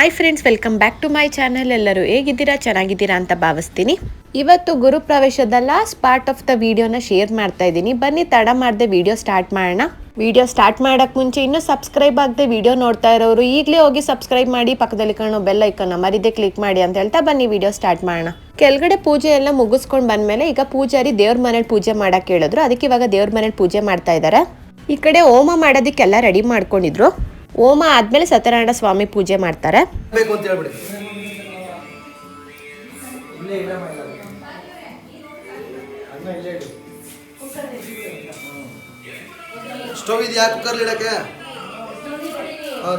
Hi friends, welcome back to my channel. ಎಲ್ಲರೂ ಹೇಗಿದ್ದೀರಾ? ಚೆನ್ನಾಗಿದ್ದೀರಾ ಅಂತ ಭಾವಿಸ್ತೀನಿ. ಇವತ್ತು ಗುರುಪ್ರವೇಶದ ಲಾಸ್ಟ್ ಪಾರ್ಟ್ ಆಫ್ ದ ವಿಡಿಯೋನ ಶೇರ್ ಮಾಡ್ತಾ ಇದ್ದೀನಿ. ಬನ್ನಿ ತಡ ಮಾಡದೆ ವಿಡಿಯೋ ಸ್ಟಾರ್ಟ್ ಮಾಡೋಣ. ವಿಡಿಯೋ ಸ್ಟಾರ್ಟ್ ಮಾಡೋಕ್ಕೆ ಮುಂಚೆ ಇನ್ನೂ ಸಬ್ಸ್ಕ್ರೈಬ್ ಆಗದೆ ವಿಡಿಯೋ ನೋಡ್ತಾ ಇರೋರು ಈಗಲೇ ಹೋಗಿ ಸಬ್ಸ್ಕ್ರೈಬ್ ಮಾಡಿ, ಪಕ್ಕದಲ್ಲಿ ಕಾಣೋ ಬೆಲ್ ಐಕನ್ನ ಮರಿದೆ ಕ್ಲಿಕ್ ಮಾಡಿ ಅಂತ ಹೇಳ್ತಾ ಬನ್ನಿ ವಿಡಿಯೋ ಸ್ಟಾರ್ಟ್ ಮಾಡೋಣ. ಕೆಳಗಡೆ ಪೂಜೆ ಎಲ್ಲ ಮುಗಿಸ್ಕೊಂಡು ಬಂದಮೇಲೆ ಈಗ ಪೂಜಾರಿ ದೇವ್ರ ಮನೇಲಿ ಪೂಜೆ ಮಾಡಕ್ಕೆ ಹೇಳಿದ್ರು. ಅದಕ್ಕೆ ಇವಾಗ ದೇವ್ರ ಮನೇಲಿ ಪೂಜೆ ಮಾಡ್ತಾ ಇದ್ದಾರೆ. ಈ ಕಡೆ ಹೋಮ ಮಾಡೋದಕ್ಕೆಲ್ಲ ರೆಡಿ ಮಾಡ್ಕೊಂಡಿದ್ರು. ಹೋಮ ಆದ್ಮೇಲೆ ಸತ್ಯನಾರಾಯಣ ಸ್ವಾಮಿ ಪೂಜೆ ಮಾಡ್ತಾರೆ. ಸ್ಟವ್ ಇದೆಯಾ? ಕುಕ್ಕರ್ ಇಡಕ್ಕೆ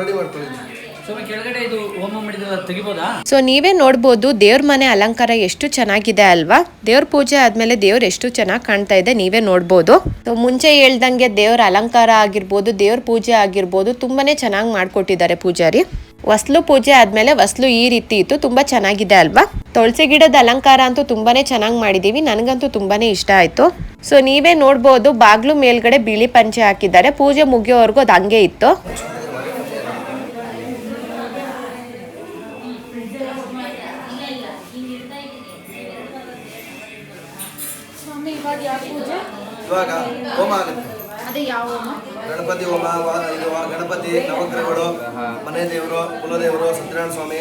ರೆಡಿ ಮಾಡ್ಕೊಳ್ಳಿ. ಸೊ ನೀವೇ ನೋಡ್ಬೋದು ದೇವ್ರ ಮನೆ ಅಲಂಕಾರ ಎಷ್ಟು ಚೆನ್ನಾಗಿದೆ ಅಲ್ವಾ. ದೇವ್ರ ಪೂಜೆ ಆದ್ಮೇಲೆ ದೇವ್ರ ಎಷ್ಟು ಚೆನ್ನಾಗಿ ಕಾಣ್ತಾ ಇದೆ, ನೀವೇ ನೋಡ್ಬೋದು. ಮುಂಚೆ ಹೇಳ್ದಂಗೆ ದೇವ್ರ ಅಲಂಕಾರ ಆಗಿರ್ಬೋದು, ದೇವ್ರ ಪೂಜೆ ಆಗಿರ್ಬೋದು, ತುಂಬಾನೇ ಚೆನ್ನಾಗಿ ಮಾಡ್ಕೊಟ್ಟಿದ್ದಾರೆ ಪೂಜಾರಿ. ಹೊಸ್ಲು ಪೂಜೆ ಆದ್ಮೇಲೆ ಹೊಸ್ಲು ಈ ರೀತಿ ಇತ್ತು, ತುಂಬಾ ಚೆನ್ನಾಗಿದೆ ಅಲ್ವಾ. ತುಳಸಿ ಗಿಡದ ಅಲಂಕಾರ ಅಂತೂ ತುಂಬಾನೇ ಚೆನ್ನಾಗಿ ಮಾಡಿದೀವಿ, ನನಗಂತೂ ತುಂಬಾನೇ ಇಷ್ಟ ಆಯ್ತು. ಸೊ ನೀವೇ ನೋಡ್ಬೋದು ಬಾಗ್ಲು ಮೇಲ್ಗಡೆ ಬಿಳಿ ಪಂಚೆ ಹಾಕಿದ್ದಾರೆ. ಪೂಜೆ ಮುಗಿಯೋವರೆಗೂ ಅದು ಹಂಗೆ ಇತ್ತು. ಇವಾಗ ಹೋಮ ಆಗುತ್ತೆ. ಗಣಪತಿ ಹೋಮ, ಇದು ಗಣಪತಿ, ನವಗ್ರಹಗಳು, ಮನೆ ದೇವರು, ಕುಲದೇವರು, ಸತ್ಯನಾರಾಯಣ ಸ್ವಾಮಿ,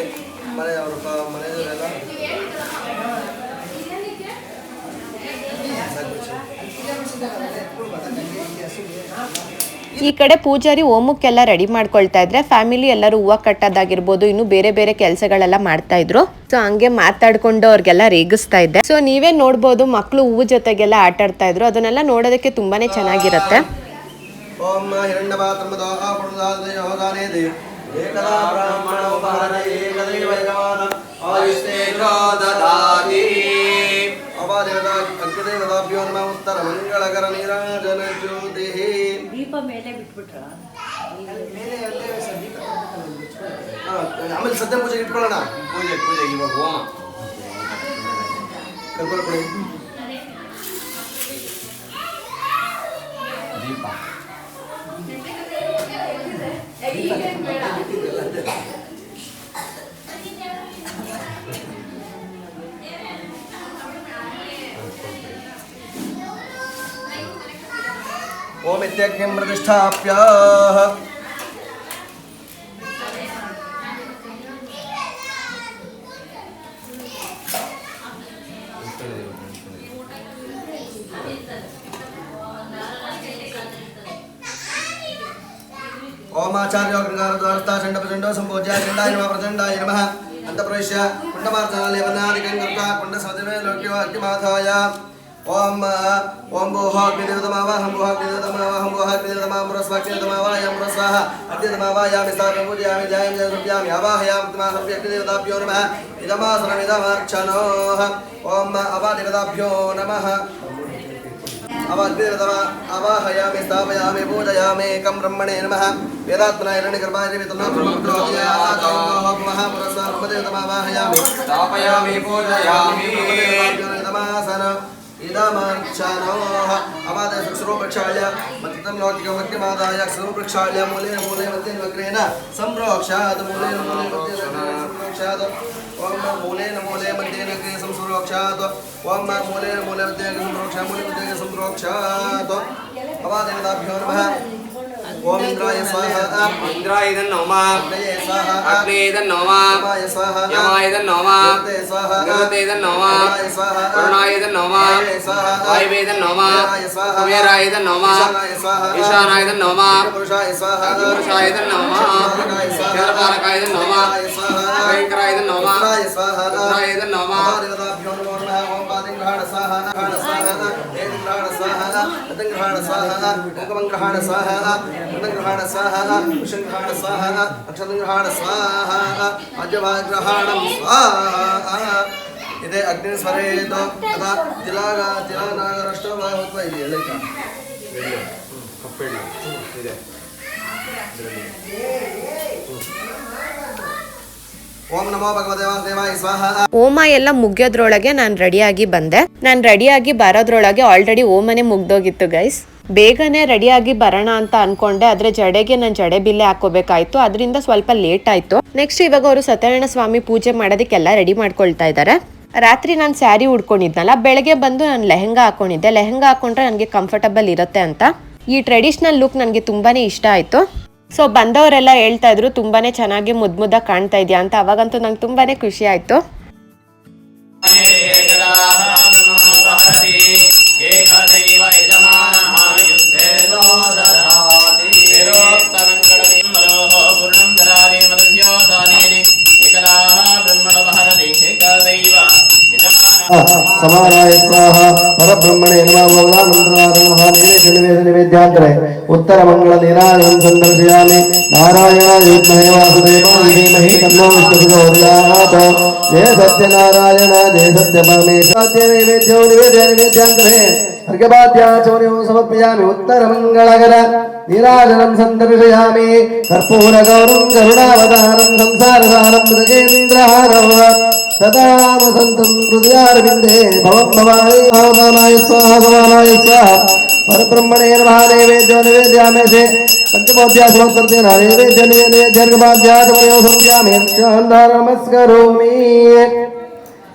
ಮನೆಯವರು, ಮನೆ ದೇವರೆಲ್ಲ ಈ ಕಡೆ ಪೂಜಾರಿ ಹೋಮಕ್ಕೆಲ್ಲ ರೆಡಿ ಮಾಡ್ಕೊಳ್ತಾ ಇದ್ರೆ, ಫ್ಯಾಮಿಲಿ ಎಲ್ಲರೂ ಹೂವು ಕಟ್ಟೋದಾಗಿರ್ಬೋದು, ಇನ್ನು ಬೇರೆ ಬೇರೆ ಕೆಲಸಗಳೆಲ್ಲ ಮಾಡ್ತಾ ಇದ್ರು. ಸೊ ಹಂಗೆ ಮಾತಾಡ್ಕೊಂಡು ಅವ್ರಿಗೆಲ್ಲ ರೇಗಿಸ್ತಾ ಇದ್ದೆ. ಸೊ ನೀವೇ ನೋಡ್ಬೋದು ಮಕ್ಕಳು ಹೂವು ಜೊತೆಗೆಲ್ಲ ಆಟ ಆಡ್ತಾ ಇದ್ರು. ಅದನ್ನೆಲ್ಲ ನೋಡೋದಕ್ಕೆ ತುಂಬಾನೇ ಚೆನ್ನಾಗಿರುತ್ತೆ. ಓಂ ಏಕದಾ ಬ್ರಾಹ್ಮಣ ಉಪಹರಣ ಏಕದೈವ ಯಜಮಾನ ಆಯುಸ್ತೇಜೋ ದದಾತಿ. ಅಗ್ನಿದೇವತಾಭ್ಯೋ ನಮಃ. ಉತ್ತರ ಮಂಗಳಕರ ನೀರಾಜನ ಜ್ಯೋತಿ. ದೀಪ ಮೇಲೆ ಬಿಟ್ಬಿಟ್ರ ಆಮೇಲೆ ಸದ್ಯ ಪೂಜೆಗೆ ಇಟ್ಕೊಳ್ಳೋಣ. ಪೂಜೆ ಇವಾಗ ಹೋಮ ಕರ್ಕೊಳ್ಕೊಳ್ಳಿ. ದೀಪ ಓಂ ಇತ್ಯಗ್ನಿಂ ಪ್ರತಿಷ್ಠಾಪ್ಯ ಓಮಾಚಾರ್ಯ ಅಗ್ನಿಕಾರದ್ವಾರಸ್ಥಾ ಚಂಡಪಚಂಡೋ ಸಂಪೂಜ್ಯ ಚಂಡಾಯ ನಮಃ ಪ್ರಚಂಡಾಯ ನಮಃ ಅಂತ ಪ್ರವೇಶ್ಯ ಕುಂಡಮಾರ್ಜನಾಲೇವನಾದಿಕಂ ಕೃತ್ವಾ ಕುಂಡಸಮದಿಮೇ ಲೋಕ್ಯೋ ಅಗ್ನಿಮಾಧಾಯ. ಓಂ ಓಂ ಭೋಃ ಅಗ್ನಿದೇವತಮಾವಾಹಂ ಭೋಃ ಅಗ್ನಿದೇವತಮಾವಾಹಂ ಭೋಃ ಅಗ್ನಿದೇವತಮಾಮುರಸ್ವಾಗ್ನಿದೇವತಮಾವಾಯಂ ಮುರಸ್ವಾಹ ಅಗ್ನಿದೇವತಮಾವಾಯಾಮಿ ಸ್ಥಾಪಯಂ ಪೂಜಯಾಮಿ ಧ್ಯಾಯಂ ಜಯಸಂಪ್ಯಾಮಿ ಆವಾಹಯಾಮಿ ತಮಾಸರ್ಪ್ಯ ಅಗ್ನಿದೇವತಾಭ್ಯೋ ನಮಃ. ಇದಮಾಸನಮಿದಮರ್ಚನೋಃ. ಓಂ ಅವಾದೇವತಾಭ್ಯೋ ನಮಃ. ಅವಾಹಯಾಮಿ ಸ್ಥಾಪಯಾಮಿ ಪೂಜಯಾಮಿ ಏಕಂ ಬ್ರಹ್ಮಣೇ ನಮಃ. ವೇದಾತ್ಮನಾಯ ಹಿರಣ್ಯಗರ್ಭಾಯ ಬ್ರಹ್ಮದೇವತಮಾವಾಹಯಾಮಿ ಸ್ಥಾಪಯಾಮಿ ಪೂಜಯಾಮಿ ಇದಮಾಸನ ಇದಮರ್ಚನೋಃ. ಅವಾದ ಸ್ವರೂಪಕ್ಷಾಳ್ಯ ಮತ್ತಿತಂ ಲೌಕಿಕಂ ಅಗ್ನಿಮಾದಾಯ ಸ್ವರೂಪಕ್ಷಾಳ್ಯ ಮೂಲೇನ ಮೂಲೆ ಮಧ್ಯೇನ ವಕ್ರೇಣ ಸಂಪ್ರೋಕ್ಷಾತ್. ಮೂಲೇನ ಮೂಲೆ ಮಧ್ಯೇನ ಸಂಪ್ರೋಕ್ಷಾತ್. ಓಂ ಮೂಲೇನ ಮೂಲೆ ಮಧ್ಯೇನ ಅಗ್ರೇ ಸಂಪ್ರೋಕ್ಷಾತ್. ಓಂ ಮೂಲೇನ ಮೂಲೆ ಮಧ್ಯೇನ ಸಂಪ್ರೋಕ್ಷಾತ್. ಮೂಲೆ ಮಧ್ಯೇನ ಸಂಪ್ರೋಕ್ಷಾತ್. ಅವಾದೇವತಾಭ್ಯೋ ನಮಃ. ಓಂ ಇಂದ್ರಾಯ ಸ್ವಾಹಾ. ಇಂದ್ರಾಯ ನಮಃ. ಅಗ್ನಯೇ ಸ್ವಾಹಾ. ಅಗ್ನೇಯ ನಮಃ. ಯಮಾಯ ಸ್ವಾಹಾ. ಯಮಾಯ ನಮಃ. ಗರುಡೇ ಸ್ವಾಹಾ. ಗರುಡೇ ನಮಃ. ವರುಣಾಯ ಸ್ವಾಹಾ. ವರುಣಾಯ ನಮಃ. ಸ್ವಾಹಾ. ವಾಯುವೇ ನಮಃ. ಕುಬೇರಾಯ ಸ್ವಾಹಾ. ಕುಬೇರಾಯ ನಮಃ. ಈಶಾನಾಯ ಸ್ವಾಹಾ. ಈಶಾನಾಯ ನಮಃ. ಪುರುಷಾಯ ಸ್ವಾಹಾ. ಪುರುಷಾಯ ನಮಃ. ಜಲಪಾಲಕಾಯ ನಮಃ. ಭಯಂಕರಾಯ ನಮಃ. ರುದ್ರಾಯ ಸ್ವಾಹಾ. ರುದ್ರಾಯ ನಮಃ. ದೇವತಾಭ್ಯೋ ನಮೋ ನಮಃ. ಓಂ ಪಾದಿಂಗ್ರಹಣ ಸ್ವಾಹಾ. ಗ್ರಹಣ ಸ್ವಾಹಾ. ಏದಿಂಗ್ರಹಣ ಸ್ವಾಹಾ. ಅದಂಗ್ರಹಣ ಸ್ವಾಹಾ. ಓಂಕಮಂಗ್ರಹಣ ಸ್ವಾಹಾ. ಅದಂಗ್ರಹಣ ಸ್ವಾಹಾ. ವಿಷಂಗ್ರಹಣ ಸ್ವಾಹಾ. ಅಕ್ಷತಂಗ್ರಹಣ ಸ್ವಾಹಾ. ಅಜವಾಗ್ರಹಣಂ ಸ್ವಾಹಾ. ಇದೇ ಅಗ್ನಿ ಸ್ವರೇತ ಅಥವಾ ತಿಲಾನಾಗರಷ್ಟವಾಹತ್ವ ಇದೆ ಎಲ್ಲೈಕ ಕಪ್ಪೆಳ್ಳಿ ಇದೆ. ಓಂ ನಮೋ ಭಗವತೆ ವಾಸುದೇವಾಯ ಸ್ವಾಹ. ಹೋಮ ಎಲ್ಲ ಮುಗಿಯೋದ್ರೊಳಗೆ ನಾನು ರೆಡಿಯಾಗಿ ಬಂದೆ. ನಾನು ರೆಡಿಯಾಗಿ ಬರೋದ್ರೊಳಗೆ ಆಲ್ರೆಡಿ ಹೋಮನೆ ಮುಗ್ದೋಗಿತ್ತು ಗೈಸ್. ಬೇಗನೆ ರೆಡಿಯಾಗಿ ಬರೋಣ ಅಂತ ಅನ್ಕೊಂಡೆ, ಆದ್ರೆ ಜಡೆಗೆ ನಾನು ಜಡೆ ಬಿಲ್ಲೆ ಹಾಕೋಬೇಕಾಯ್ತು, ಅದರಿಂದ ಸ್ವಲ್ಪ ಲೇಟ್ ಆಯ್ತು. ನೆಕ್ಸ್ಟ್ ಇವಾಗ ಅವರು ಸತ್ಯನಾರಾಯಣ ಸ್ವಾಮಿ ಪೂಜೆ ಮಾಡೋದಕ್ಕೆಲ್ಲ ರೆಡಿ ಮಾಡ್ಕೊಳ್ತಾ ಇದ್ದಾರೆ. ರಾತ್ರಿ ನಾನು ಸ್ಯಾರಿ ಉಡ್ಕೊಂಡಿದ್ನಲ್ಲ, ಬೆಳಗ್ಗೆ ಬಂದು ನಾನು ಲೆಹಂಗಾ ಹಾಕೊಂಡಿದ್ದೆ. ಲೆಹಂಗಾ ಹಾಕೊಂಡ್ರೆ ನನಗೆ ಕಂಫರ್ಟಬಲ್ ಇರುತ್ತೆ ಅಂತ. ಈ ಟ್ರೆಡಿಷನಲ್ ಲುಕ್ ನನಗೆ ತುಂಬಾನೇ ಇಷ್ಟ ಆಯ್ತು. ಸೊ ಬಂದವರೆಲ್ಲ ಹೇಳ್ತಾ ಇದ್ರು ತುಂಬಾನೇ ಚೆನ್ನಾಗಿ ಮುದ್ದಾಗಿ ಕಾಣ್ತಾ ಇದೆಯಾ ಅಂತ. ಅವಾಗಂತೂ ನಂಗೆ ತುಂಬಾನೇ ಖುಷಿ ಆಯ್ತು. ಸಮಾರಾಯ ಸ್ವಾಹ. ಪರಬ್ರಹ್ಮಣೇ ನಮಃ. ನೈವೇದ್ಯಾಂತರೆ ಉತ್ತರ ಮಂಗಳ ನೀರಾಜನಂ ಸಂದರ್ಶಯಾಮಿ. ನಾರಾಯಣಾಯ ವಿದ್ಮಹೇ ವಾಸುದೇವಾಯ ಧೀಮಹಿ ತನ್ನೋ ವಿಷ್ಣುಃ. ಜಯ ಸತ್ಯನಾರಾಯಣ ಜಯ ಸತ್ಯ ಪರಮೇಶ್ವರ. ನೈವೇದ್ಯಾಂತರೆ ಅರ್ಘ್ಯಪಾದ್ಯಾಚಮನೀಯಂ ಸಮರ್ಪಯಾಮಿ. ಉತ್ತರ ಮಂಗಳಗರ ನೀರಾಜನಂ ಸಂದರ್ಶಯಾಮಿ. ಕರ್ಪೂರ ಗೌರಂ ಗರುಡಾವತಾರಂ ಸಂಸಾರಸಾರಂ ಮೃಗೇಂದ್ರಹಾರಂ ಸದಾ ವಸಂತಂ ಹೃದಯಾರವಿಂದೇ ಭವಂ ಭವಾಯ ಭವಾಯ ಸ್ವಾಹ ಭವಾಯ ಸ್ವಾಹ. ಪರಬ್ರಹ್ಮಣೇ ನಮಃ. ನೈವೇದ್ಯೋ ನಿವೇದ್ಯಾಮಿ. ಪಂಚಮೋಧ್ಯಾಸಮೋತ್ತರ್ದೇನ ನೈವೇದ್ಯ ನಿವೇದ್ಯರ್ಘಪಾದ್ಯಾಚಮನೀಯಂ ಸಮರ್ಪಯಾಮಿ. ನಮಸ್ಕರೋಮಿ.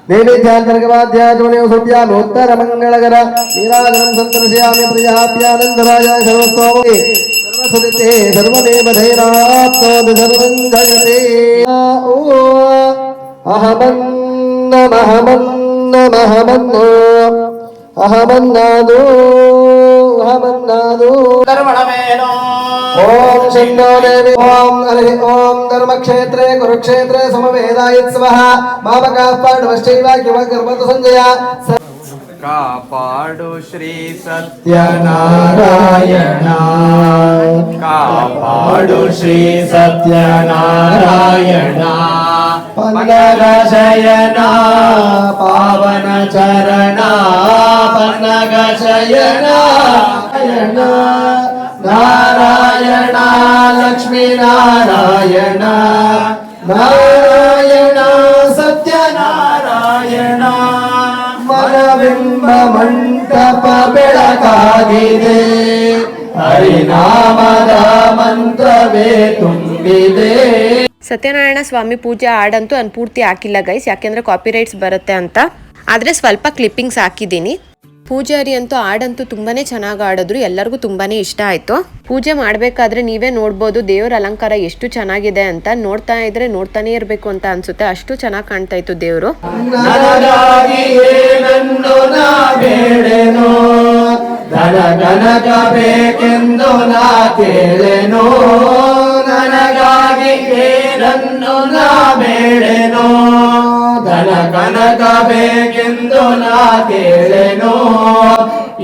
ನೈವೇದ್ಯಾಂತರ್ಘಪಾದ್ಯಾಚಮನೀಯಂ ಸಮರ್ಪಯಾಮಿ. ಉತ್ತರ ಮಂಗಳಗರ ನೀರಾಜನಂ ಸಂದರ್ಶಯಾಮಿ. ಪ್ರಜಾಪ್ಯಾನಂದರಾಯ ಸರ್ವಸ್ತೋಮಿ ಸರ್ವಸದಿತೆ ಸರ್ವದೇವ ಧೈರ್ಯಾಪ್ನೋತಿ ಸರ್ವಂ ಜಯತೆ. ಅಹಮನ್ನಮಹಮನ್ನಮಹಮನ್ನೋ ಅಹಮನ್ನಾದೋ ಅಹಮನ್ನಾದೋ ಧರ್ಮಣಮೇನೋ. ಓಂ ಶಂಭೋ ದೇವಿ. ಓಂ ಹರಿ ಓಂ. ಧರ್ಮಕ್ಷೇತ್ರೇ ಕುರುಕ್ಷೇತ್ರೇ ಸಮವೇದಾಯುತ್ಸವಃ. ಮಾಮಕಾಃ ಪಾಂಡವಶ್ಚೈವ ಕಿಮ ಕರ್ಮತು ಸಂಜಯ. ಕಾಪಾಡು ಶ್ರೀ ಸತ್ಯನಾರಾಯಣ. ಕಾಪಾಡು ಶ್ರೀ ಸತ್ಯನಾರಾಯಣ. ಪನ್ನಗ ಶಯನ ಪಾವನ ಚರಣ. ಪನ್ನಗ ಶಯನ ನಾರಾಯಣ ಲಕ್ಷ್ಮೀ ನಾರಾಯಣ. ನಾರಾಯಣ ಸತ್ಯನಾರಾಯಣ. ಮನಬಿಂಬ ಮಂಟಪ ಬೆಳಕಾಗಿದೆ. ಹರಿನಾಮದ ಮಂತ್ರವೇ ತುಂಬಿದೆ. ಸತ್ಯನಾರಾಯಣ ಸ್ವಾಮಿ ಪೂಜೆ ಹಾಡಂತೂ ನಾನು ಪೂರ್ತಿ ಹಾಕಿಲ್ಲ ಗೈಸ್, ಯಾಕೆಂದ್ರೆ ಕಾಪಿರೈಟ್ಸ್ ಬರುತ್ತೆ ಅಂತ. ಆದ್ರೆ ಸ್ವಲ್ಪ ಕ್ಲಿಪ್ಪಿಂಗ್ಸ್ ಹಾಕಿದ್ದೀನಿ. ಪೂಜಾರಿ ಅಂತೂ ಹಾಡಂತೂ ತುಂಬಾನೇ ಚೆನ್ನಾಗಿ ಆಡಿದ್ರು, ಎಲ್ಲರಿಗೂ ತುಂಬಾನೇ ಇಷ್ಟ ಆಯ್ತು. ಪೂಜೆ ಮಾಡ್ಬೇಕಾದ್ರೆ ನೀವೇ ನೋಡ್ಬೋದು ದೇವ್ರ ಅಲಂಕಾರ ಎಷ್ಟು ಚೆನ್ನಾಗಿದೆ ಅಂತ. ನೋಡ್ತಾ ಇದ್ರೆ ನೋಡ್ತಾನೆ ಇರ್ಬೇಕು ಅಂತ ಅನ್ಸುತ್ತೆ, ಅಷ್ಟು ಚೆನ್ನಾಗಿ ಕಾಣ್ತಾ ಇತ್ತು ದೇವ್ರು. ಧನಗನಕ ಬೇಕೆಂದು ನಾ ಕೇಳೆನೋ. ನನಗಾಗಿ ಏನನ್ನು ನಾ ಬೇಳೆನೋ. ಧನಗನಕ ಬೇಕೆಂದು ನಾ ಕೇಳೆನೋ.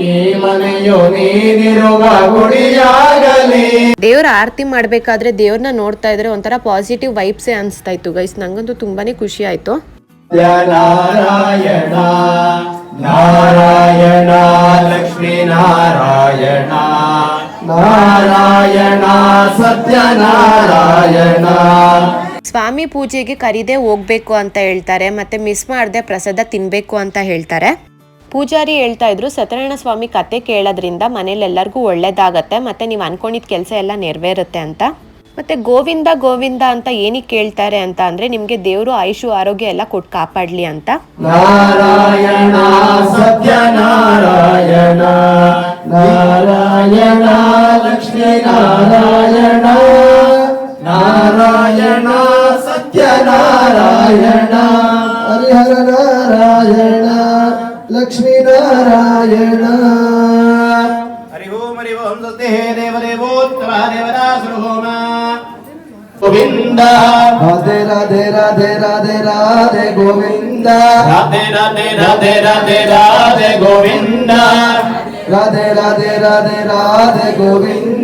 ಈ ಮನೆಯು ನೀನಿರುವ ಗುಡಿಯಾಗಲಿ. ದೇವ್ರ ಆರತಿ ಮಾಡ್ಬೇಕಾದ್ರೆ ದೇವ್ರನ್ನ ನೋಡ್ತಾ ಇದ್ರೆ ಒಂಥರ ಪಾಸಿಟಿವ್ ವೈಬ್ಸೇ ಅನ್ಸ್ತಾ ಇತ್ತು ಗೈಸ್. ನಂಗಂತೂ ತುಂಬಾನೇ ಖುಷಿ ಆಯ್ತು. ನಾರಾಯಣ ನಾರಾಯಣ ಲಕ್ಷ್ಮೀ ನಾರಾಯಣ. ನಾರಾಯಣ ಸತ್ಯನಾರಾಯಣ. ಸ್ವಾಮಿ ಪೂಜೆಗೆ ಕರಿದೇ ಹೋಗ್ಬೇಕು ಅಂತ ಹೇಳ್ತಾರೆ, ಮತ್ತೆ ಮಿಸ್ ಮಾಡದೆ ಪ್ರಸಾದ ತಿನ್ಬೇಕು ಅಂತ ಹೇಳ್ತಾರೆ. ಪೂಜಾರಿ ಹೇಳ್ತಾ ಇದ್ರು ಸತ್ಯನಾರಾಯಣ ಸ್ವಾಮಿ ಕತೆ ಕೇಳೋದ್ರಿಂದ ಮನೇಲಿ ಎಲ್ಲರಿಗೂ ಒಳ್ಳೇದಾಗತ್ತೆ, ಮತ್ತೆ ನೀವು ಅನ್ಕೊಂಡಿದ್ ಕೆಲಸ ಎಲ್ಲ ನೆರವೇರುತ್ತೆ ಅಂತ. ಮತ್ತೆ ಗೋವಿಂದ ಗೋವಿಂದ ಅಂತ ಏನಕ್ಕೆ ಕೇಳ್ತಾರೆ ಅಂತ ಅಂದ್ರೆ ನಿಮ್ಗೆ ದೇವರು ಆಯುಷು ಆರೋಗ್ಯ ಎಲ್ಲ ಕೊಟ್ಟು ಕಾಪಾಡ್ಲಿ ಅಂತ. ನಾರಾಯಣ ಸತ್ಯನಾರಾಯಣ. ನಾರಾಯಣ ಲಕ್ಷ್ಮೀ ನಾರಾಯಣ. ನಾರಾಯಣ ಸತ್ಯನಾರಾಯಣ. ಹರಿಹರ ನಾರಾಯಣ ಲಕ್ಷ್ಮೀ ನಾರಾಯಣ. ಹರಿ ಓಂ ಸತ್ಯ ಹೇ ದೇವದೇವೋತ್ತಮ ದೇವರಾಸುರ ಹೋಮ. ಗೋವಿಂದ ರಾಧೆ ರಾಧೆ ರಾಧೆ ರಾಧೆ ರಾಧೆ ಗೋವಿಂದ. ರಾಧೆ ರಾಧೆ ರಾಧೆ ರಾಧೆ ರಾಧೆ ಗೋವಿಂದ. ರಾಧೆ ರಾಧೆ ರಾಧೆ ರಾಧೆ ಗೋವಿಂದ.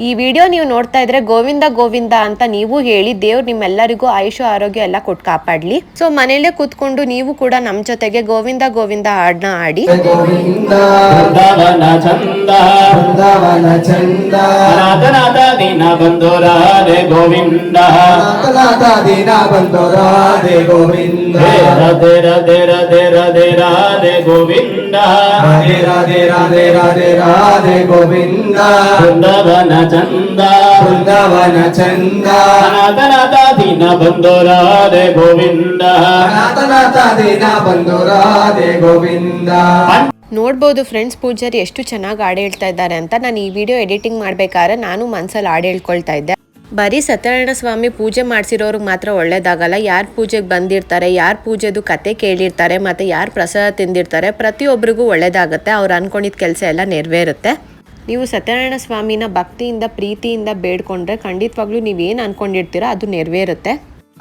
ಈ ವಿಡಿಯೋ ನೀವು ನೋಡ್ತಾ ಇದ್ರೆ ಗೋವಿಂದ ಗೋವಿಂದ ಅಂತ ನೀವು ಹೇಳಿ ದೇವ್ರು ನಿಮ್ಮೆಲ್ಲರಿಗೂ ಆಯುಷ ಆರೋಗ್ಯ ಎಲ್ಲ ಕೊಟ್ಟು ಕಾಪಾಡ್ಲಿ. ಸೊ ಮನೇಲೆ ಕೂತ್ಕೊಂಡು ನೀವು ಕೂಡ ನಮ್ ಜೊತೆಗೆ ಗೋವಿಂದ ಗೋವಿಂದ ಹಾಡ್ನ ಆಡಿ. ಗೋವಿಂದ ಬೃಂದಾವನ ಚಂದ ಬೃಂದಾವನ ಚಂದ ಅನಾಥನಾಥ ದೀನ ಬಂಧು ರಾಧೆ ಗೋವಿಂದ ಅನಾಥನಾಥ ದೀನ ಬಂಧು ರಾಧೆ ಗೋವಿಂದ ರಾಧೆ ರಾಧೆ ರಾಧೆ ರಾಧೆ ರಾಧೆ ಗೋವಿಂದ ರಾಧೆ ರಾಧೆ ರಾಧೆ ರಾಧೆ ರಾಧೆ ಗೋವಿಂದ ಬೃಂದಾವನ ಚಂದ ಬೃಂದಾವನ ಚಂದ ಅನಾಥನಾಥ ದೀನ ಬಂಧು ರಾಧೆ ಗೋವಿಂದ ಅನಾಥನಾಥ ದೀನ ಬಂಧು ರಾಧೆ ಗೋವಿಂದ. ನೋಡ್ಬೋದು ಫ್ರೆಂಡ್ಸ್, ಪೂಜಾರಿ ಎಷ್ಟು ಚೆನ್ನಾಗಿ ಹಾಡು ಹೇಳ್ತಾ ಇದ್ದಾರೆ ಅಂತ. ನಾನು ಈ ವಿಡಿಯೋ ಎಡಿಟಿಂಗ್ ಮಾಡ್ಬೇಕಾದ್ರೆ ನಾನು ಮನ್ಸಲ್ಲಿ ಹಾಡು ಹೇಳ್ಕೊಳ್ತಾ ಇದ್ದೆ. ಬರೀ ಸತ್ಯನಾರಾಯಣ ಸ್ವಾಮಿ ಪೂಜೆ ಮಾಡಿಸಿರೋರ್ಗೆ ಮಾತ್ರ ಒಳ್ಳೇದಾಗಲ್ಲ. ಯಾರು ಪೂಜೆಗೆ ಬಂದಿರ್ತಾರೆ, ಯಾರು ಪೂಜೆದು ಕತೆ ಕೇಳಿರ್ತಾರೆ, ಮತ್ತು ಯಾರು ಪ್ರಸಾದ ತಿಂದಿರ್ತಾರೆ, ಪ್ರತಿಯೊಬ್ಬರಿಗೂ ಒಳ್ಳೇದಾಗುತ್ತೆ. ಅವ್ರು ಅನ್ಕೊಂಡಿದ್ದ ಕೆಲಸ ಎಲ್ಲ ನೆರವೇರುತ್ತೆ. ನೀವು ಸತ್ಯನಾರಾಯಣ ಸ್ವಾಮಿನ ಭಕ್ತಿಯಿಂದ ಪ್ರೀತಿಯಿಂದ ಬೇಡ್ಕೊಂಡ್ರೆ ಖಂಡಿತವಾಗ್ಲೂ ನೀವೇನು ಅನ್ಕೊಂಡಿರ್ತೀರೋ ಅದು ನೆರವೇರುತ್ತೆ.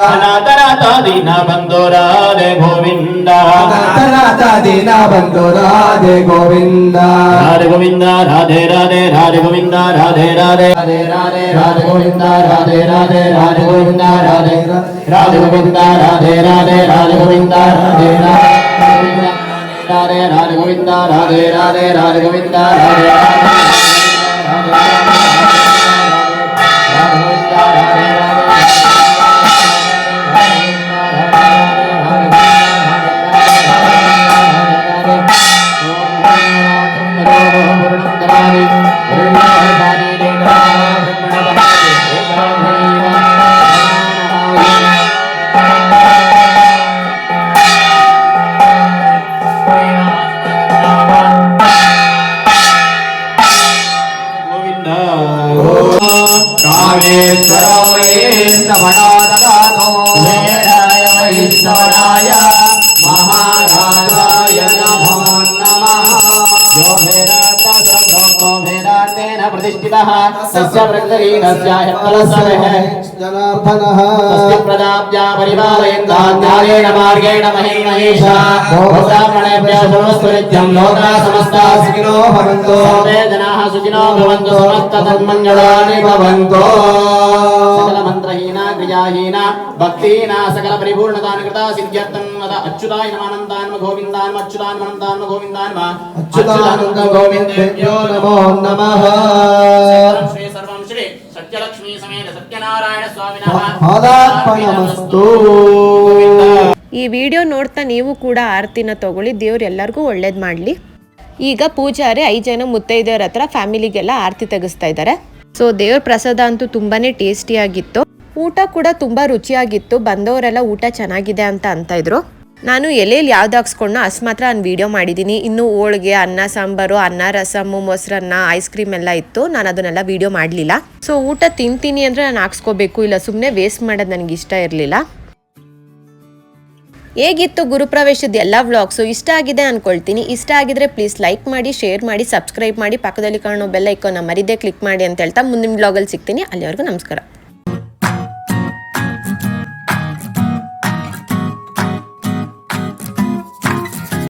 ಅನಾಥನಾಥ ದೀನ ಬಂಧು ರಾಧೆ ಗೋವಿಂದ ಅನಾಥನಾಥ ದೀನ ಬಂಧು ರಾಧೆ ಗೋವಿಂದ ರಾಧೆ ಗೋವಿಂದ ರಾಧೆ ರಾಧೆ ರಾಧೆ ಗೋವಿಂದ ರಾಧೆ ರಾಧೆ ರಾಧೆ ರಾಧೆ ರಾಧೆ ಗೋವಿಂದ ರಾಧೆ ರಾಧೆ ರಾಧೆ ಗೋವಿಂದ ರಾಧೆ ರಾಧೆ ಗೋವಿಂದ ರಾಧೆ ರಾಧೆ ರಾಧೆ ಗೋವಿಂದ ರಾಧೆ ರಾಧೆ ರಾಧೆ ಗೋವಿಂದ ರಾಧೆ ರಾಧೆ ರಾಧೆ ಗೋವಿಂದ ರಾಧೆ ईश्वराय महाराजाय नमो नमः यो भेदातेन प्रतिष्ठितः तस्य प्रकृतिरस्य फलसमः जनार्दनः तस्य प्रदाप्या परिपालयन्तान्यायेन मार्गेण महिमहेशा भोक्तामणेभ्यः सर्वस्वनित्यं लोकाः समस्ताः सुखिनो भवन्तु सर्वे जनाः सुखिनो भवन्तु समस्तसन्मङ्गलानि भवन्तु सकलमन्त्रहीना क्रियाहीना भक्तिहीना सकल परिपूर्णतानुकृता सिद्ध्यर्थं वद अच्युताय नमः अनन्तान्म गोविन्दान्म अच्युतान्म अनन्तान्म गोविन्दान्म अच्युतानन्द गोविन्देभ्यो नमो नमः श्री सर्वं श्री सत्यलक्ष्मी समेत सत्यनारायण स्वामिनः ಪಾದಾರ್ಪಣಮಸ್ತು. ಈ ವಿಡಿಯೋ ನೋಡ್ತಾ ನೀವು ಕೂಡ ಆರತಿನ ತಗೊಳ್ಳಿ. ದೇವ್ರು ಎಲ್ಲರಿಗೂ ಒಳ್ಳೇದು ಮಾಡಲಿ. ಈಗ ಪೂಜಾರಿ 5 ಜನ ಮುತ್ತೈದೆಯರ ಹತ್ರ ಫ್ಯಾಮಿಲಿಗೆಲ್ಲ ಆರತಿ ತೆಗಿಸ್ತಾ ಇದ್ದಾರೆ. ಸೊ ದೇವ್ರ ಪ್ರಸಾದ ಅಂತೂ ತುಂಬಾನೇ ಟೇಸ್ಟಿಯಾಗಿತ್ತು. ಊಟ ಕೂಡ ತುಂಬಾ ರುಚಿಯಾಗಿತ್ತು. ಬಂದವರೆಲ್ಲ ಊಟ ಚೆನ್ನಾಗಿದೆ ಅಂತ ಇದ್ರು. ನಾನು ಎಲೆಯಲ್ಲಿ ಯಾವ್ದು ಹಾಕ್ಸ್ಕೊಂಡು ಅಷ್ಟು ಮಾತ್ರ ನಾನು ವಿಡಿಯೋ ಮಾಡಿದ್ದೀನಿ. ಇನ್ನು ಹೋಳಿಗೆ, ಅನ್ನ ಸಾಂಬಾರು, ಅನ್ನ ರಸಮ್ಮು, ಮೊಸರನ್ನ, ಐಸ್ ಕ್ರೀಮ್ ಎಲ್ಲ ಇತ್ತು. ನಾನು ಅದನ್ನೆಲ್ಲ ವಿಡಿಯೋ ಮಾಡಲಿಲ್ಲ. ಸೊ ಊಟ ತಿಂತೀನಿ ಅಂದರೆ ನಾನು ಹಾಕ್ಸ್ಕೋಬೇಕು, ಇಲ್ಲ ಸುಮ್ಮನೆ ವೇಸ್ಟ್ ಮಾಡೋದು ನನಗೆ ಇಷ್ಟ ಇರಲಿಲ್ಲ. ಹೇಗಿತ್ತು ಗುರುಪ್ರವೇಶದ ಎಲ್ಲ ವ್ಲಾಗ್ಸು? ಇಷ್ಟ ಆಗಿದೆ ಅಂದ್ಕೊಳ್ತೀನಿ. ಇಷ್ಟ ಆಗಿದ್ರೆ ಪ್ಲೀಸ್ ಲೈಕ್ ಮಾಡಿ, ಶೇರ್ ಮಾಡಿ, ಸಬ್ಸ್ಕ್ರೈಬ್ ಮಾಡಿ, ಪಕ್ಕದಲ್ಲಿ ಕಾಣೋ ಬೆಲ್ ಐಕಾನ್ನ ಮರಿದೇ ಕ್ಲಿಕ್ ಮಾಡಿ ಅಂತ ಹೇಳ್ತಾ ಮುಂದಿನ ವ್ಲಾಗಲ್ಲಿ ಸಿಗ್ತೀನಿ. ಅಲ್ಲಿವರೆಗೂ ನಮಸ್ಕಾರ.